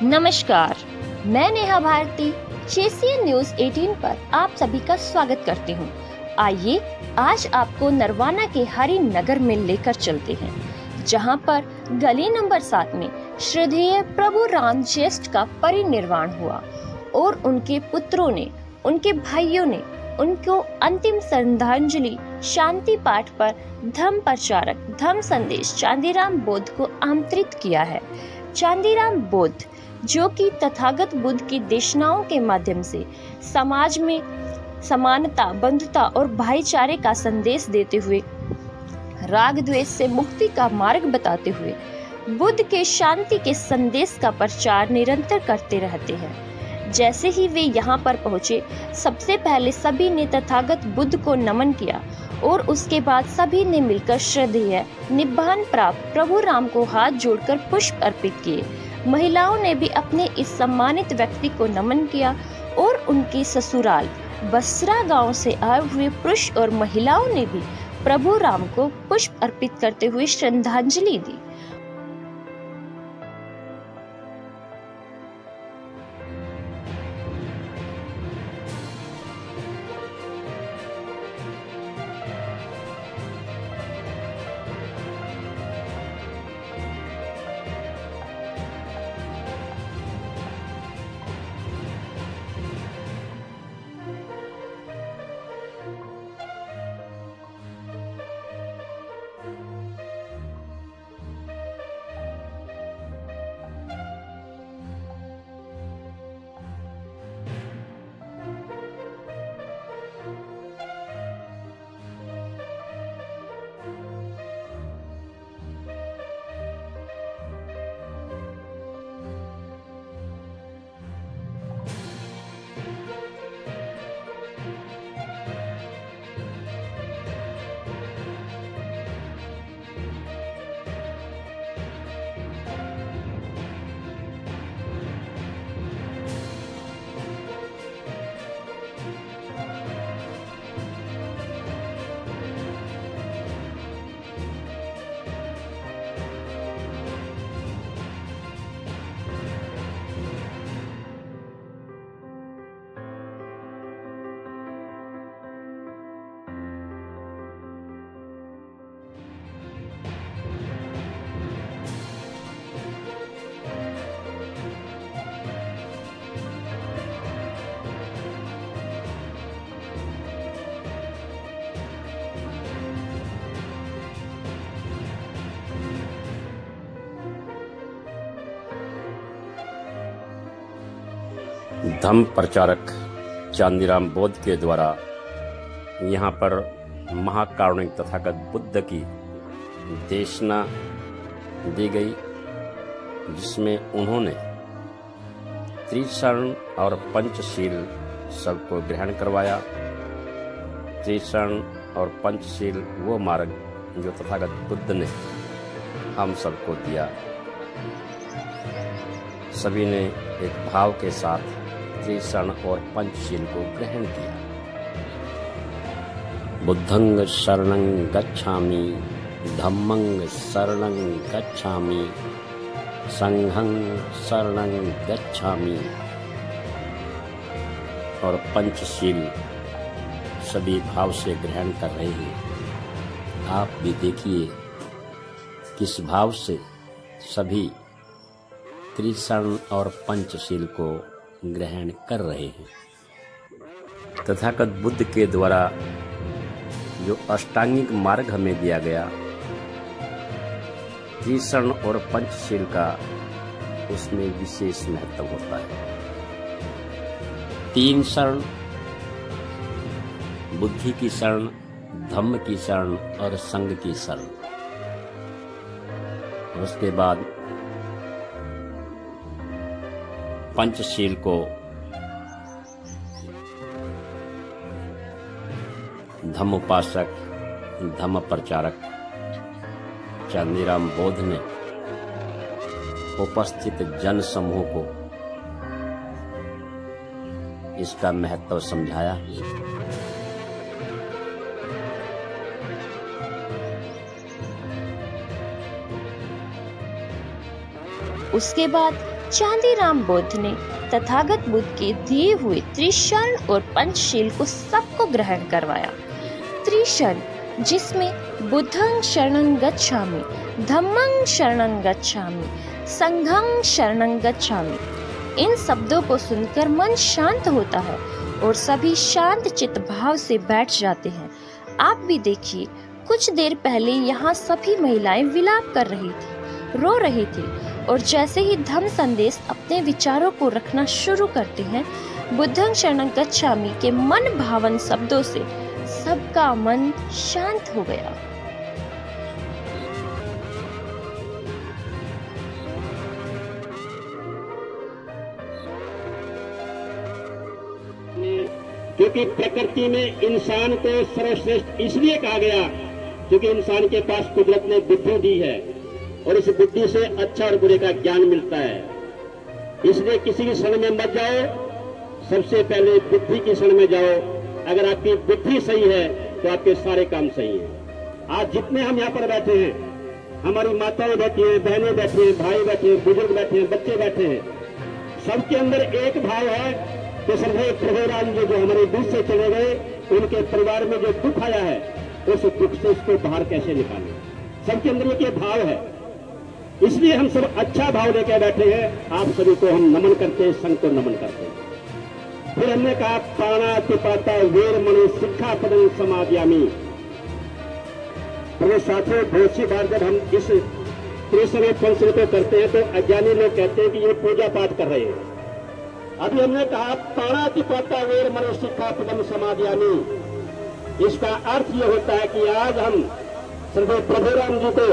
नमस्कार, मैं नेहा भारती चेसियन न्यूज 18 पर आप सभी का स्वागत करती हूँ। आइए आज आपको नरवाना के हरि नगर में लेकर चलते हैं, जहाँ पर गली नंबर 7 में श्रद्धेय प्रभु राम ज्येष्ठ का परिनिर्वाण हुआ और उनके पुत्रों ने, उनके भाइयों ने उनको अंतिम श्रद्धांजलि शांति पाठ पर धम्म प्रचारक धम्म संदेश चांदीराम बौद्ध को आमंत्रित किया है। चांदीराम बौद्ध, जो कि तथागत बुद्ध की देशनाओं के माध्यम से समाज में समानता, बंधुता और भाईचारे का संदेश देते हुए, राग द्वेष से मुक्ति का मार्ग बताते हुए बुद्ध के शांति के संदेश का प्रचार निरंतर करते रहते हैं। जैसे ही वे यहाँ पर पहुँचे, सबसे पहले सभी ने तथागत बुद्ध को नमन किया और उसके बाद सभी ने मिलकर श्रद्धेय निब्बान प्राप्त प्रभु राम को हाथ जोड़कर पुष्प अर्पित किए। महिलाओं ने भी अपने इस सम्मानित व्यक्ति को नमन किया और उनके ससुराल बसरा गांव से आए हुए पुरुष और महिलाओं ने भी प्रभु राम को पुष्प अर्पित करते हुए श्रद्धांजलि दी। धम्म प्रचारक चांदीराम बौद्ध के द्वारा यहाँ पर महाकारुणिक तथागत बुद्ध की देशना दी गई, जिसमें उन्होंने त्रिशरण और पंचशील सबको ग्रहण करवाया। त्रिशरण और पंचशील वो मार्ग जो तथागत बुद्ध ने हम सबको दिया। सभी ने एक भाव के साथ त्रिशरण और पंचशील को ग्रहण किया। बुद्धं शरणं गच्छामि, धम्मं शरणं गच्छामि, संघं शरणं गच्छामि। और पंचशील सभी भाव से ग्रहण कर रहे हैं। आप भी देखिए किस भाव से सभी त्रिशरण और पंचशील को ग्रहण कर रहे हैं। तथागत बुद्ध के द्वारा जो अष्टांगिक मार्ग हमें दिया गया, त्रिशरण और पंचशील का, उसमें विशेष महत्व होता है। तीन शरण, बुद्धि की शरण, धम्म की शरण और संघ की शरण। उसके बाद पंचशील को धम्मोपासक, धम्म प्रचारक चांदीराम बौद्ध ने उपस्थित जन समूह को इसका महत्व समझाया। उसके बाद चांदीराम बुद्ध ने तथागत बुद्ध के दिए हुए त्रिशरण और पंचशील को सबको ग्रहण करवाया। त्रिशरण जिसमें बुद्धं शरणं गच्छामि, धम्मं शरणं गच्छामि, संघं शरणं गच्छामि, इन शब्दों को सुनकर मन शांत होता है और सभी शांत चित्त भाव से बैठ जाते हैं। आप भी देखिए, कुछ देर पहले यहाँ सभी महिलाएं विलाप कर रही थी, रो रही थी, और जैसे ही धम्म संदेश अपने विचारों को रखना शुरू करते हैं, बुद्धं शरणं गच्छामि के मन भावन शब्दों से सबका मन शांत हो गया। क्योंकि प्रकृति में इंसान को सर्वश्रेष्ठ इसलिए कहा गया क्योंकि इंसान के पास कुदरत ने बुद्धि दी है और इस बुद्धि से अच्छा और बुरे का ज्ञान मिलता है। इसलिए किसी की शरण में मत जाओ, सबसे पहले बुद्धि की शरण में जाओ। अगर आपकी बुद्धि सही है तो आपके सारे काम सही हैं। आज जितने हम यहाँ पर बैठे हैं, हमारी माताएं बैठी हैं, बहनें बैठी हैं, भाई बैठे हैं, बुजुर्ग बैठे हैं, बच्चे बैठे हैं, सबके अंदर एक भाव है कि सर्वे प्रभु राम जी जो हमारे बीच से चले गए, उनके परिवार में जो दुख आया है उस दुख से इसको बाहर कैसे निकालें। सबके अंदर ये भाव है, इसलिए हम सब अच्छा भाव लेकर बैठे हैं। आप सभी को हम नमन करते हैं, संघ को नमन करते हैं। फिर हमने कहा प्राणातिपाता वीर मणि शिक्षा पदं समादयामि। तो साथियों, बहुत सी बार जब हम इस त्रिशरण पंचशील को करते हैं तो अज्ञानी लोग कहते हैं कि ये पूजा पाठ कर रहे हैं। अभी हमने कहा प्राणातिपाता वीर मणि शिक्षा पदं समादयामि। इसका अर्थ ये होता है कि आज हम श्री प्रभु राम जी को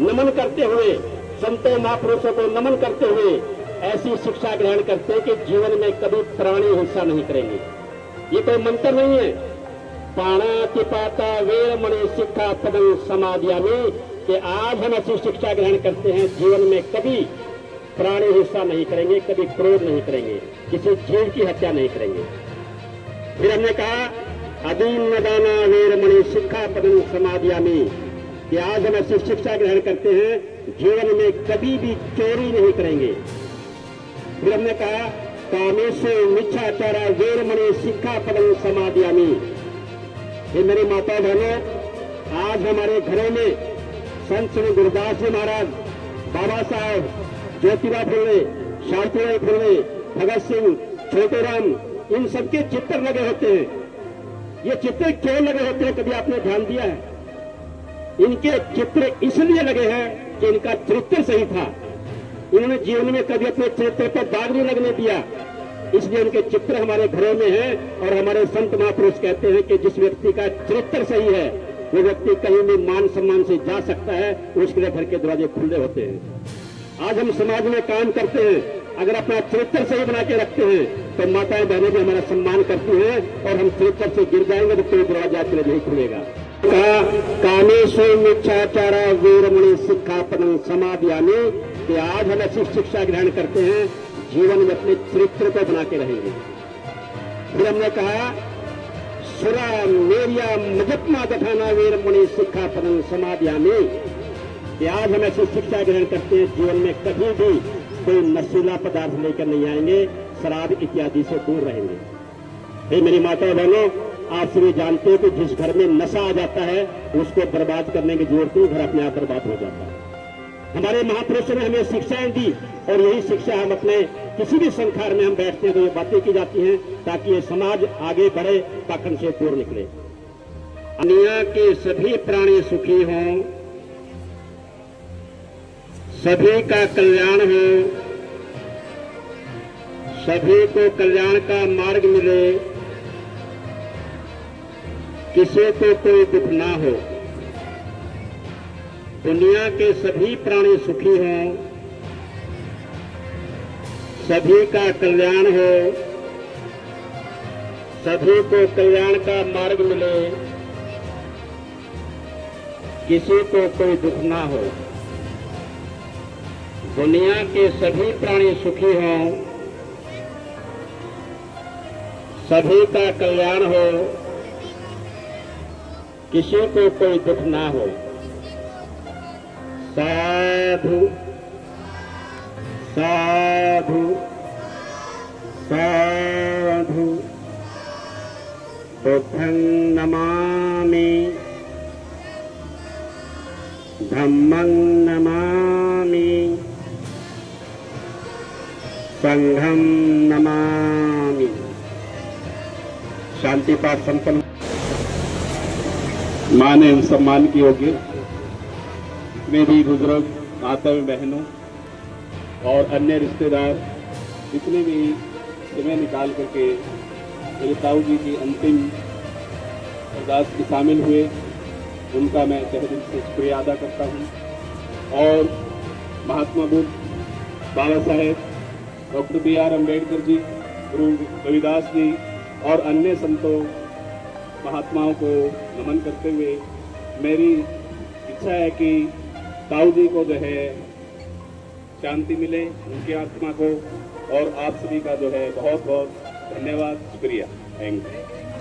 नमन करते हुए, संतों महापुरुषों को नमन करते हुए ऐसी शिक्षा ग्रहण करते हैं कि जीवन में कभी प्राणी हिंसा नहीं करेंगे। ये कोई मंत्र नहीं है। प्राणातिपाता वीर मणि शिक्षा पदं समादयामि कि आज हम ऐसी शिक्षा ग्रहण करते हैं, जीवन में कभी प्राणी हिंसा नहीं करेंगे, कभी क्रोध नहीं करेंगे, किसी जीव की हत्या नहीं करेंगे। फिर हमने कहा अदीन दाना वीर मणि शिक्षा पदं समादयामि कि आज हम ऐसी शिक्षा ग्रहण करते हैं, जीवन में कभी भी चोरी नहीं करेंगे। फिर हमने कहा कामेषु मिच्छाचारा वीर मणि शिक्षा पदं समादयामि। ये मेरी माता बहनों, आज हमारे घरों में संत श्री गुरुदास जी महाराज, बाबा साहब, ज्योतिबा फुले, शांतिलाल फुले, भगत सिंह, छोटे राम, इन सबके चित्र लगे होते हैं। ये चित्र क्यों लगे होते हैं, कभी आपने ध्यान दिया है? इनके चित्र इसलिए लगे हैं कि इनका चरित्र सही था। इन्होंने जीवन में कभी अपने चरित्र पर दाग नहीं लगने दिया, इसलिए उनके चित्र हमारे घरों में हैं। और हमारे संत महापुरुष कहते हैं कि जिस व्यक्ति का चरित्र सही है वो व्यक्ति कहीं भी मान सम्मान से जा सकता है, उसके लिए घर के दरवाजे खुले होते हैं। आज हम समाज में काम करते हैं, अगर अपना चरित्र सही बना के रखते हैं तो माताएं बहनें भी हमारा सम्मान करती हैं, और हम चरित्र से गिर जाएंगे तो कोई दरवाजा आपके लिए नहीं खुलेगा। कहा कामेषु मिच्छाचारा वीर मणि शिक्षा पदं समादयामि कि आज हम ऐसी शिक्षा ग्रहण करते हैं, जीवन में अपने चरित्र को बना के रहेंगे। फिर हमने कहा सुरा मेरिया मजत्मा दठाना वीर मणि शिक्षा पदं समादयामि कि आज हम ऐसी शिक्षा ग्रहण करते हैं, जीवन में कभी भी कोई नशीला पदार्थ लेकर नहीं आएंगे, शराब इत्यादि से दूर रहेंगे। हे मेरी माता बहनों, आप सभी जानते हो कि जिस घर में नशा आ जाता है उसको बर्बाद करने की जरूरत नहीं, घर अपने आप बर्बाद हो जाता है। हमारे महापुरुषों ने हमें शिक्षाएं दी, और यही शिक्षा हम अपने किसी भी संसार में हम बैठते हैं तो ये बातें की जाती हैं ताकि ये समाज आगे बढ़े, पाखंड से दूर निकले। दुनिया के सभी प्राणी सुखी हों, सभी का कल्याण हो, सभी को कल्याण का मार्ग मिले, किसी को कोई दुख ना हो। दुनिया के सभी प्राणी सुखी हों, सभी का कल्याण हो, सभी को कल्याण का मार्ग मिले, किसी को कोई दुख ना हो। दुनिया के सभी प्राणी सुखी हों, सभी का कल्याण हो, किसी को कोई दुख ना हो। साधु साधु साधु बुद्धं नमामि धम्मं नमामि संघं नमामि। शांति पाठ संपन्न। माने सम्मान की योग्य मेरी बुजुर्ग माताएं बहनों और अन्य रिश्तेदार जितने भी समय निकाल करके मेरे ताऊ जी की अंतिम अरदास में शामिल हुए, उनका मैं तहे दिल से शुक्रिया अदा करता हूं। और महात्मा बुद्ध, बाबा साहेब डॉक्टर B.R. अम्बेडकर जी, गुरु रविदास जी और अन्य संतों महात्माओं को नमन करते हुए मेरी इच्छा है कि ताऊ जी को जो है शांति मिले, उनकी आत्मा को, और आप सभी का जो है बहुत बहुत धन्यवाद, शुक्रिया, थैंक यू।